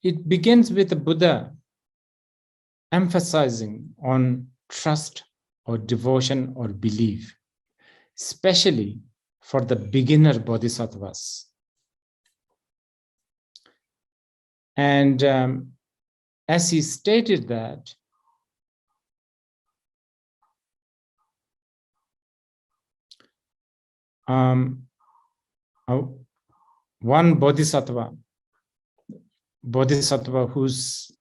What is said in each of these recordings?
it begins with the Buddha emphasizing on trust or devotion or belief, especially for the beginner bodhisattvas. And as he stated that, one bodhisattva whose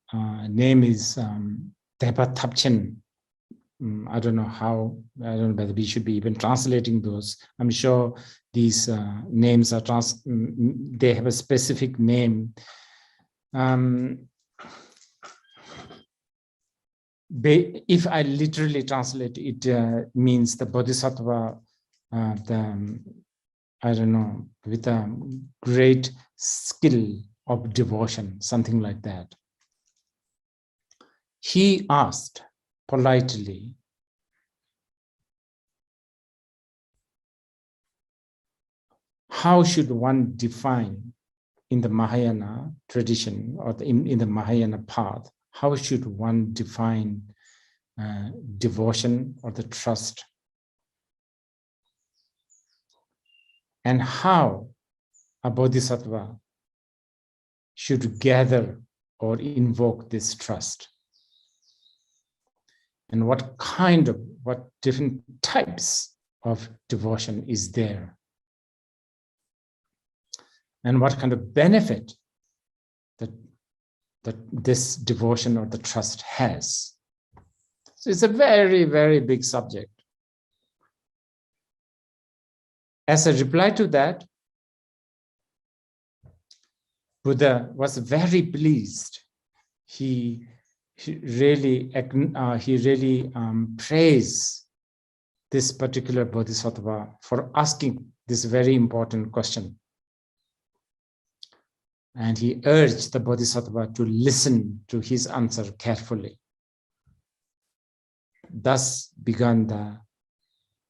name is Tepa Thapchen. I don't know whether we should be even translating those. I'm sure these names are they have a specific name. If I literally translate it, means the bodhisattva, I don't know, with a great skill of devotion, something like that. He asked politely, how should one define in the Mahayana tradition or in the Mahayana path, how should one define devotion or the trust? And how a bodhisattva should gather or invoke this trust? And what different types of devotion is there? And what kind of benefit that this devotion or the trust has? So it's a very, very big subject. As a reply to that, Buddha was very pleased. He really praised this particular bodhisattva for asking this very important question. And he urged the bodhisattva to listen to his answer carefully. Thus began the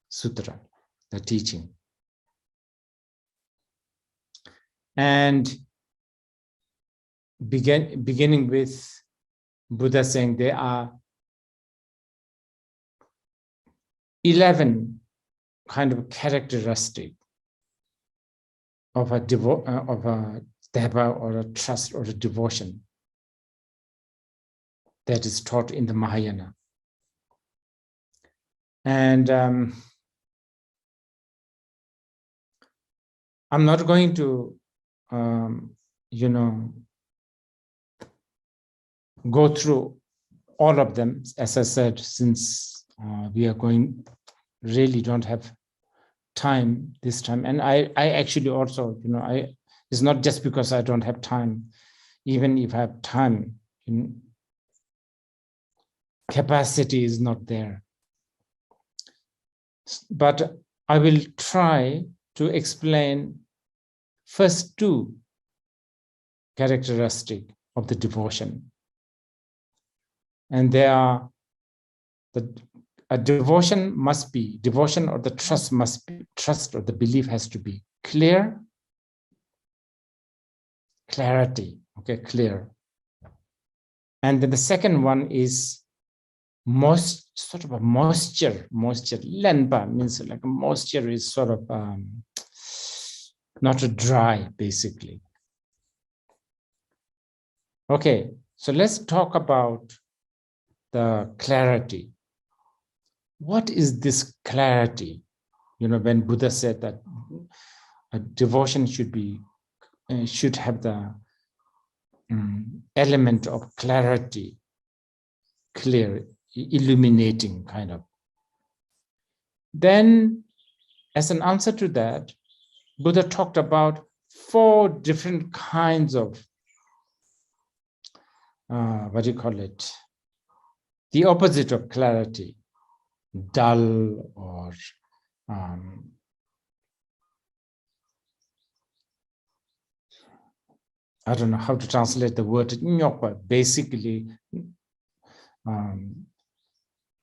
sutra, the teaching. And beginning with Buddha saying there are 11 kind of characteristics of a deva or a trust or a devotion that is taught in the Mahayana. And I'm not going to, go through all of them, as I said, since we are really don't have time this time. And I actually also, it's not just because I don't have time. Even if I have time, capacity is not there. But I will try to explain first two characteristics of the devotion. And they are a devotion or the trust must be, trust or the belief has to be clear, clarity, okay, clear. And then the second one is sort of a moisture. Lenpa means like a moisture is sort of not a dry, basically. Okay, so let's talk about the clarity. What is this clarity? When Buddha said that a devotion should have the element of clarity, clear, illuminating kind of. Then, as an answer to that, Buddha talked about 4 different kinds of, the opposite of clarity, dull or I don't know how to translate the word nyokpa, basically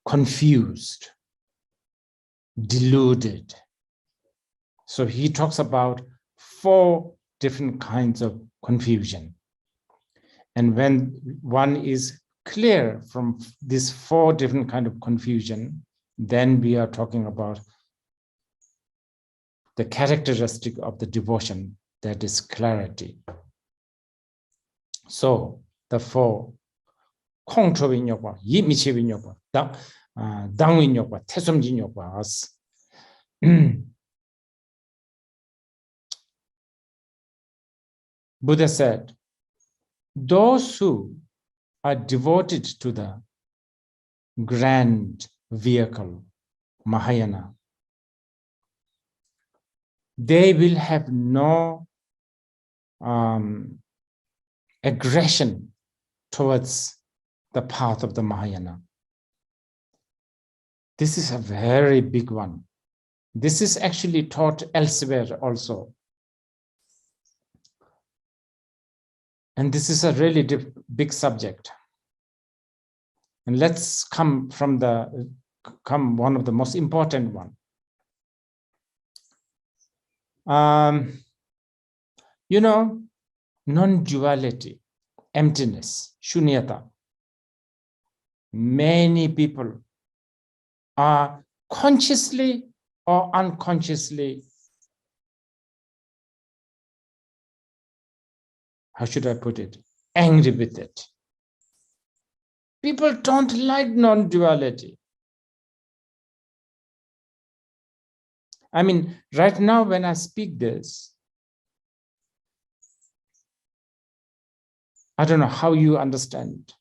confused, deluded. So he talks about 4 different kinds of confusion. And when one is clear from these 4 different kind of confusion, then we are talking about the characteristic of the devotion, that is clarity. So the 4 콩초빈욕과 이미치빈욕과 당윈욕과 태솜진욕과 Buddha said, those who are devoted to the grand vehicle, Mahayana, they will have no aggression towards the path of the Mahayana. This is a very big one. This is actually taught elsewhere also. And this is a really big subject. And let's come one of the most important one. Non-duality, emptiness, sunyata. Many people are consciously or unconsciously, how should I put it, angry with it. People don't like non-duality. I mean, right now when I speak this, I don't know how you understand,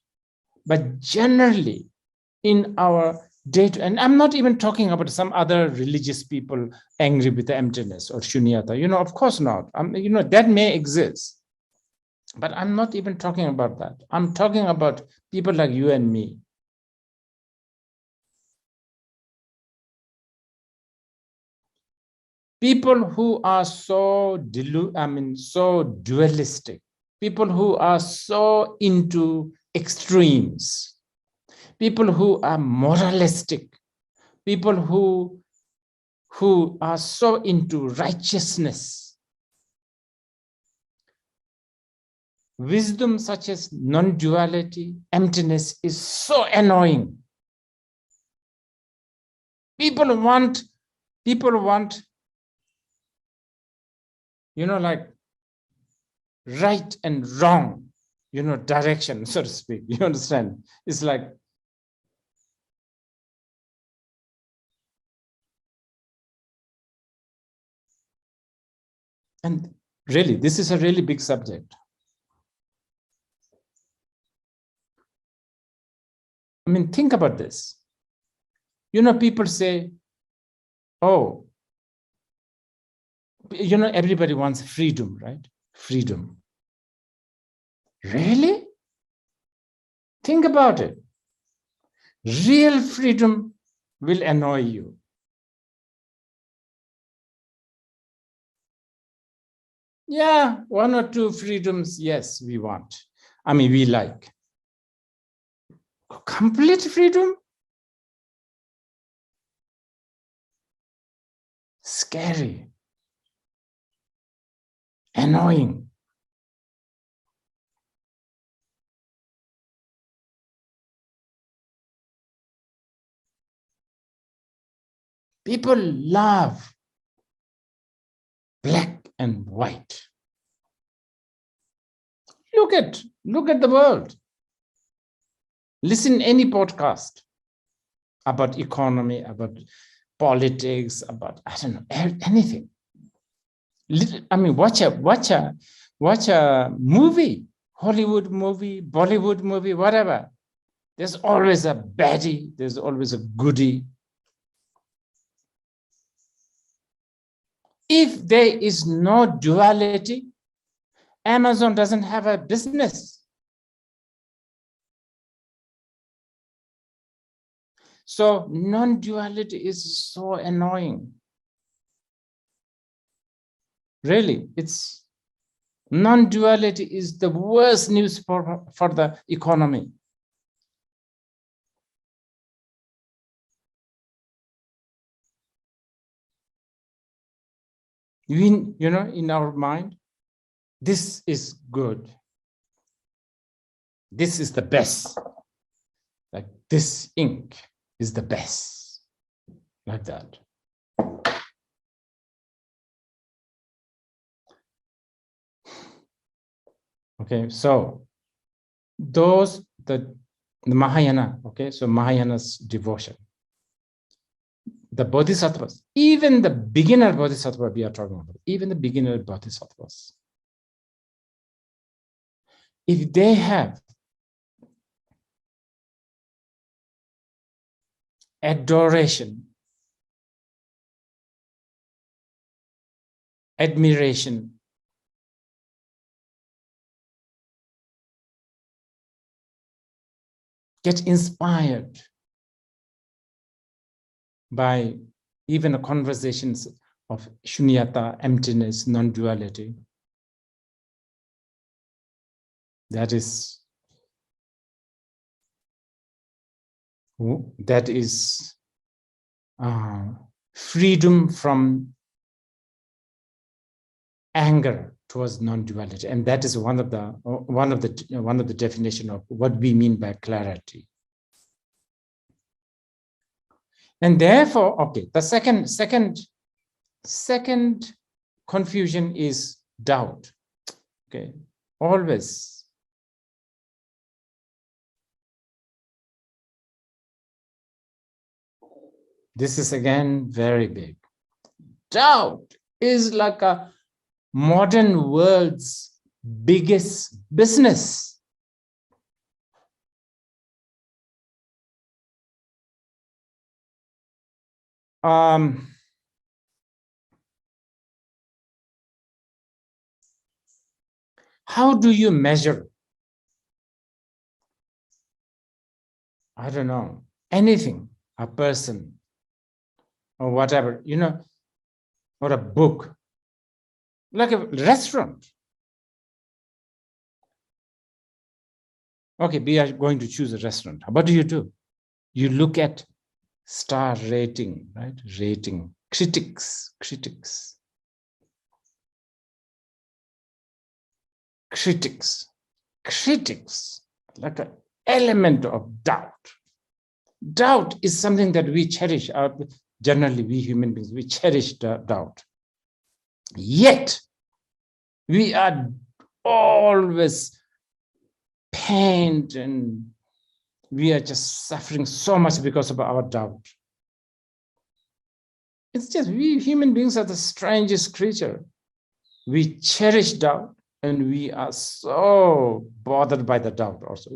but generally in our day-to-day, and I'm not even talking about some other religious people angry with the emptiness or sunyata, of course not. That may exist, but I'm not even talking about that. I'm talking about people like you and me. People who are so dualistic, people who are so into extremes, people who are moralistic, people who are so into righteousness. Wisdom such as non-duality, emptiness is so annoying. People want, like right and wrong, direction, so to speak. You understand? It's like, and really, this is a really big subject. I mean, think about this. People say, oh, everybody wants freedom, right? Freedom. Really? Think about it. Real freedom will annoy you. Yeah, 1 or 2 freedoms, yes, we want. I mean, we like. Complete freedom? Scary. Annoying. People love black and white. Look at the world. Listen any podcast about economy, about politics, about, I don't know, anything. I mean, watch a movie, Hollywood movie, Bollywood movie, whatever. There's always a baddie, there's always a goodie. If there is no duality, Amazon doesn't have a business. So non-duality is so annoying. Really, non-duality is the worst news for the economy. In, in our mind, this is good. this is the best. Like this ink is the best. Like that. Okay, so those, the Mahayana, okay, so Mahayana's devotion. The bodhisattvas, even the beginner bodhisattva we are talking about, even the beginner bodhisattvas, if they have adoration, admiration, get inspired by even the conversations of sunyata, emptiness, non-duality, that is freedom from anger towards non-duality, and that is one of the definition of what we mean by clarity. And therefore, okay, the second confusion is doubt. Okay, always. This is again very big. Doubt is like a modern world's biggest business. How do you measure? I don't know, anything, a person or whatever, you know, or a book, like a restaurant. Okay, we are going to choose a restaurant. What do? You look at star rating, right? Rating, critics, like an element of doubt. Doubt is something that we cherish. Generally, we human beings, we cherish doubt. Yet, we are always pained and we are just suffering so much because of our doubt. It's just we human beings are the strangest creature. We cherish doubt and we are so bothered by the doubt also.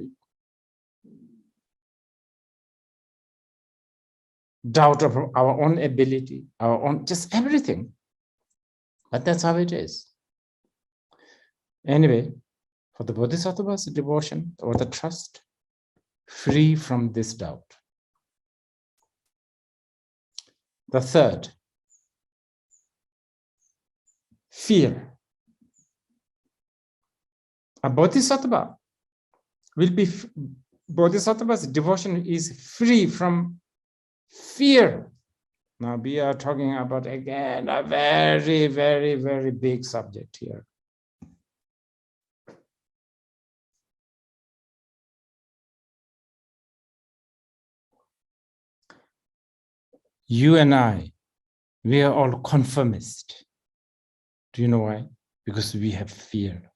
Doubt of our own ability, our own, just everything. But that's how it is. Anyway, for the Bodhisattva's devotion or the trust, free from this doubt. The third, fear. A bodhisattva will be, bodhisattva's devotion is free from fear. Now we are talking about, again, a very, very, very big subject here. You and I, we are all conformist. Do you know why? Because we have fear.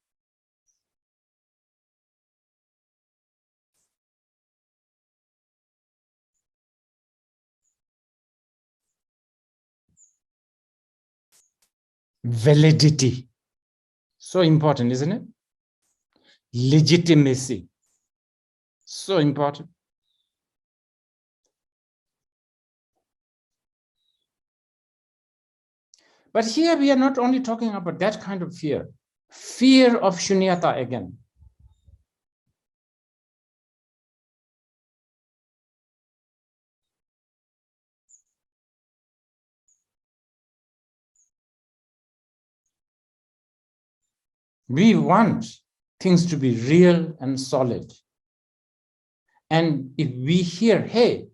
Validity. So important, isn't it? Legitimacy. So important. But here we are not only talking about that kind of fear. Fear of sunyata again. We want things to be real and solid. And if we hear, hey,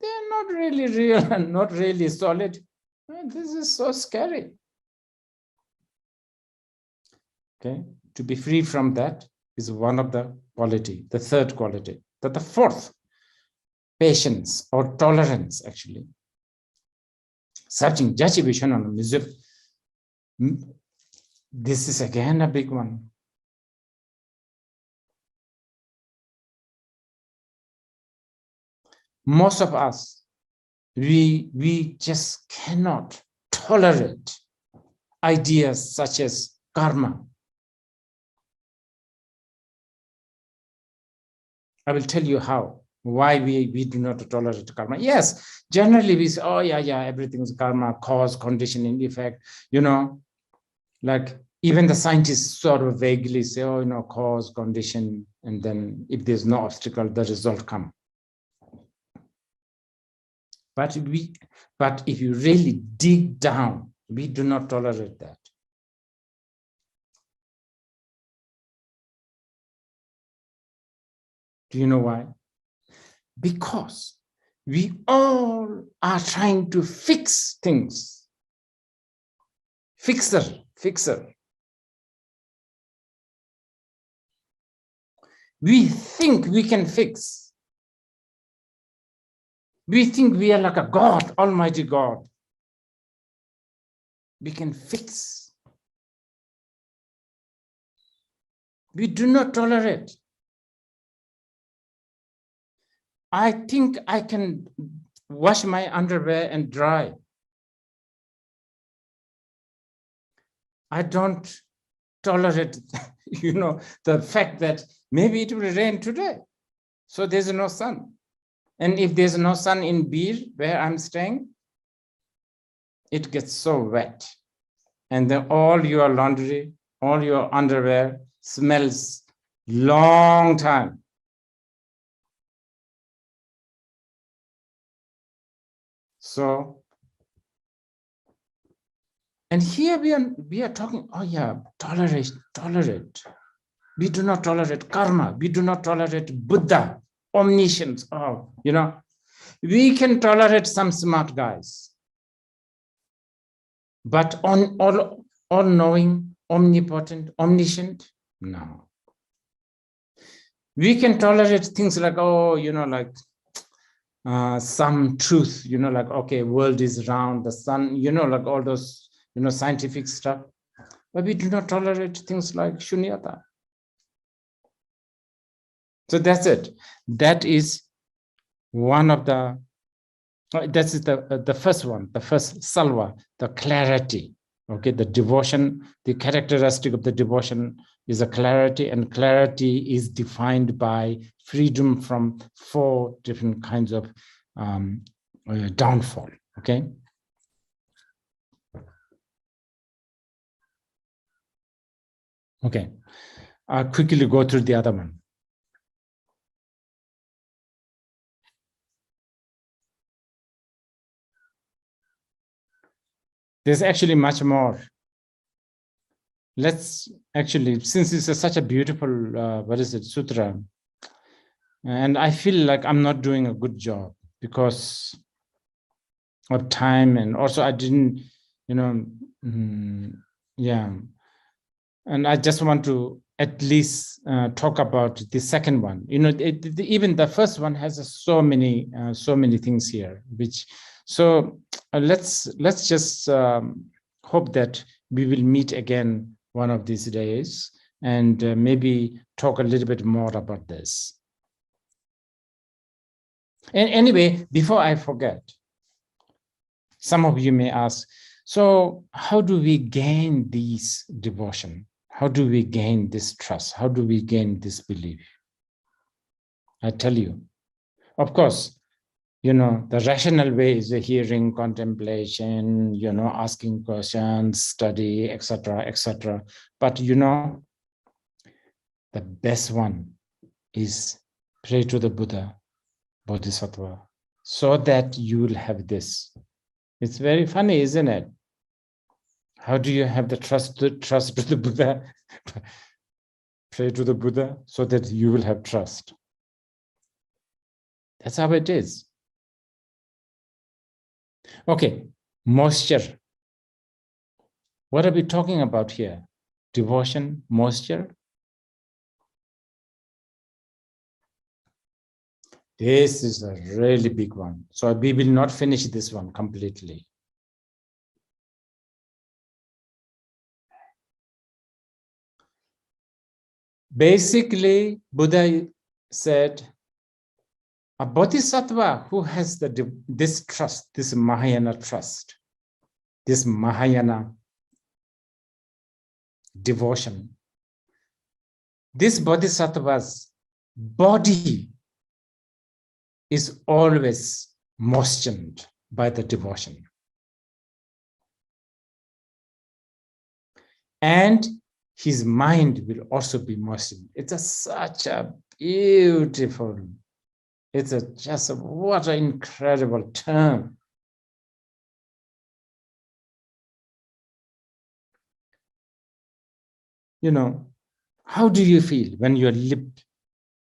they're not really real and not really solid, this is so scary. Okay, to be free from that, is one of the quality, the third quality. That the fourth, patience or tolerance, actually. Searching, this is again a big one. Most of us, we just cannot tolerate ideas such as karma. I will tell you how, why we do not tolerate karma. Yes, generally we say, oh yeah, everything is karma, cause, condition, and effect. Like even the scientists sort of vaguely say, oh, cause, condition, and then if there's no obstacle, the result comes. But if you really dig down, we do not tolerate that. Do you know why? Because we all are trying to fix things. Fixer. We think we can fix. We think we are like a God, Almighty God. We can fix. We do not tolerate. I think I can wash my underwear and dry. I don't tolerate, the fact that maybe it will rain today. So there's no sun. And if there's no sun in Bir, where I'm staying, it gets so wet. And then all your laundry, all your underwear smells long time. So, and here we are talking, tolerate. We do not tolerate karma. We do not tolerate Buddha, omniscience. We can tolerate some smart guys. But on all-knowing, omnipotent, omniscient, no. We can tolerate things like, some truth, okay, world is round, the sun, like all those, scientific stuff. But we do not tolerate things like sunyata. So that's it. That is one of the, that is the first one, the first salva, the clarity. Okay, the devotion, the characteristic of the devotion is a clarity, and clarity is defined by freedom from 4 different kinds of downfall. Okay. Okay, I'll quickly go through the other one. There's actually much more. Let's actually, since it's such a beautiful, sutra, and I feel like I'm not doing a good job because of time, and also I didn't, and I just want to at least talk about the second one. Even the first one has so many things here, which, so let's just hope that we will meet again one of these days and maybe talk a little bit more about this. And anyway, before I forget, some of you may ask, so how do we gain this devotion? How do we gain this trust? How do we gain this belief? I tell you, of course, the rational way is the hearing, contemplation, asking questions, study, etc., etc. But the best one is pray to the Buddha, Bodhisattva, so that you will have this. It's very funny, isn't it? How do you have the trust to the Buddha? Pray to the Buddha so that you will have trust. That's how it is. Okay, moisture. What are we talking about here? Devotion, moisture. This is a really big one. So we will not finish this one completely. Basically, Buddha said, a bodhisattva who has this trust, this Mahayana trust, this Mahayana devotion, this bodhisattva's body is always moistened by the devotion. And his mind will also be moistened. It's such a beautiful, what an incredible term. You know, how do you feel when your lip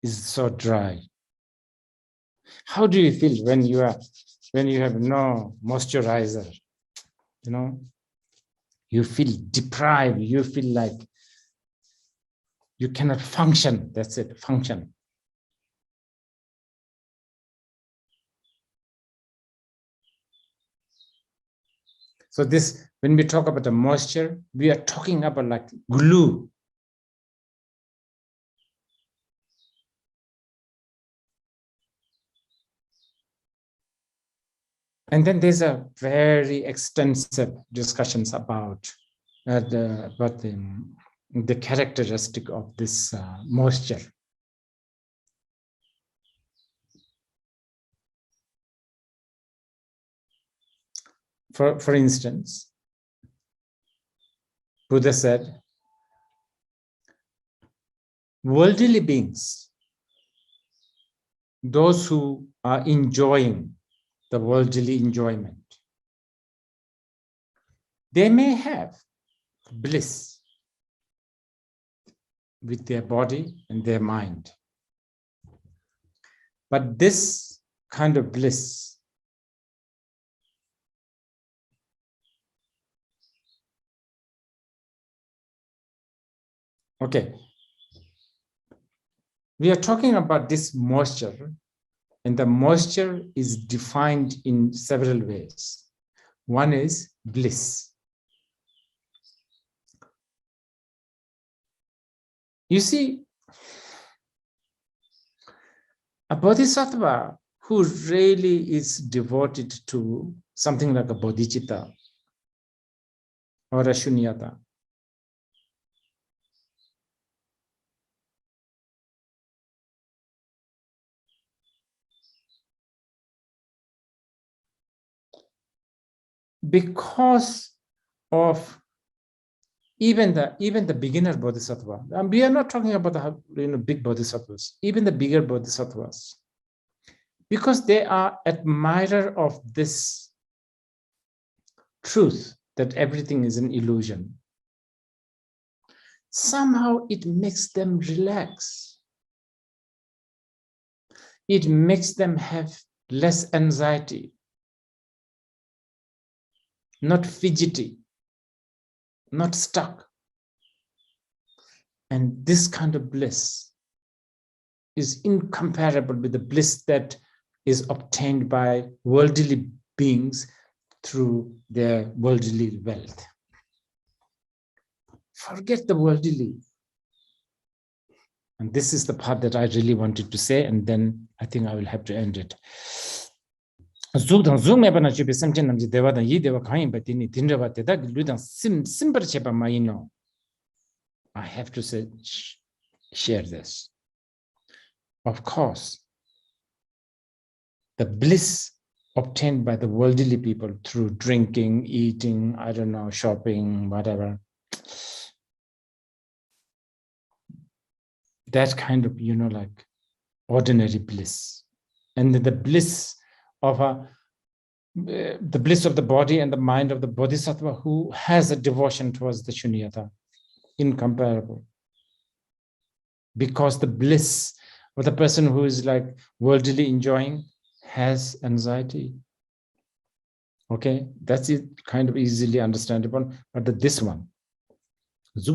is so dry? How do you feel when you have no moisturizer? You know, you feel deprived. You feel like you cannot function. That's it, function. So this, when we talk about the moisture, we are talking about like glue. And then there's a very extensive discussions about the characteristic of this moisture. For instance, Buddha said, worldly beings, those who are enjoying the worldly enjoyment, they may have bliss with their body and their mind. But this kind of bliss we are talking about this moisture, and the moisture is defined in several ways. One is bliss. You see, a bodhisattva who really is devoted to something like a bodhichitta or a sunyata, because of even the beginner bodhisattva, and we are not talking about the big bodhisattvas, even the bigger bodhisattvas, because they are admirer of this truth that everything is an illusion, somehow it makes them relax. It makes them have less anxiety, not fidgety, not stuck. And this kind of bliss is incomparable with the bliss that is obtained by worldly beings through their worldly wealth. Forget the worldly. And this is the part that I really wanted to say, and then I think I will have to end it. I have to say, share this. Of course, the bliss obtained by the worldly people through drinking, eating, I don't know, shopping, whatever, that kind of, like ordinary bliss. And the bliss of the bliss of the body and the mind of the bodhisattva who has a devotion towards the sunyata, incomparable. Because the bliss of the person who is like worldly enjoying has anxiety. Okay, that's it, kind of easily understandable. But this one, this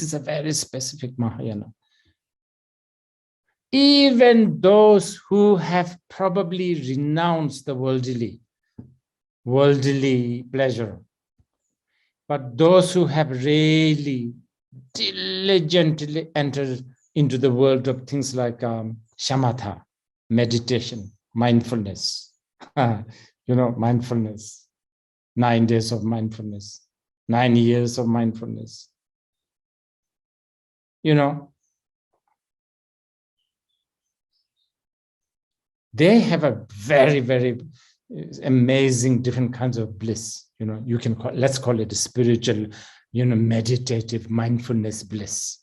is a very specific Mahayana. even those who have probably renounced the worldly pleasure, but those who have really diligently entered into the world of things like shamatha, meditation, mindfulness, mindfulness, 9 days of mindfulness, 9 years of mindfulness, they have a very, very amazing different kinds of bliss. You can let's call it a spiritual, meditative mindfulness bliss.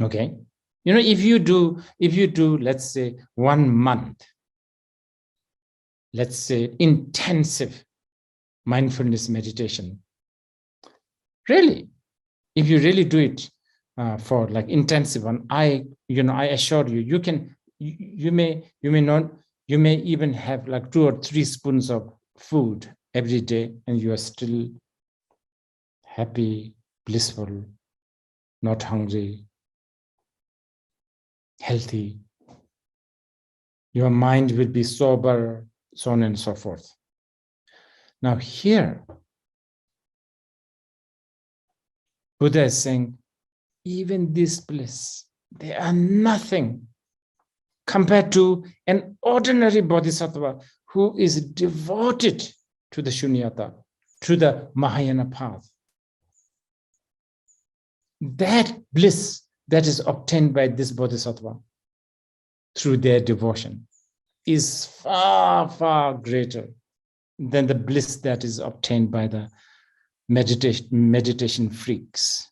Okay. If you do, let's say 1 month, let's say intensive mindfulness meditation, really, if you really do it for like intensive one, I assure you, you may even have like 2 or 3 spoons of food every day, and you are still happy, blissful, not hungry, healthy. Your mind will be sober, so on and so forth. Now here, Buddha is saying, even this bliss, they are nothing compared to an ordinary bodhisattva who is devoted to the sunyata, to the Mahayana path. That bliss that is obtained by this bodhisattva through their devotion is far, far greater than the bliss that is obtained by the meditation freaks.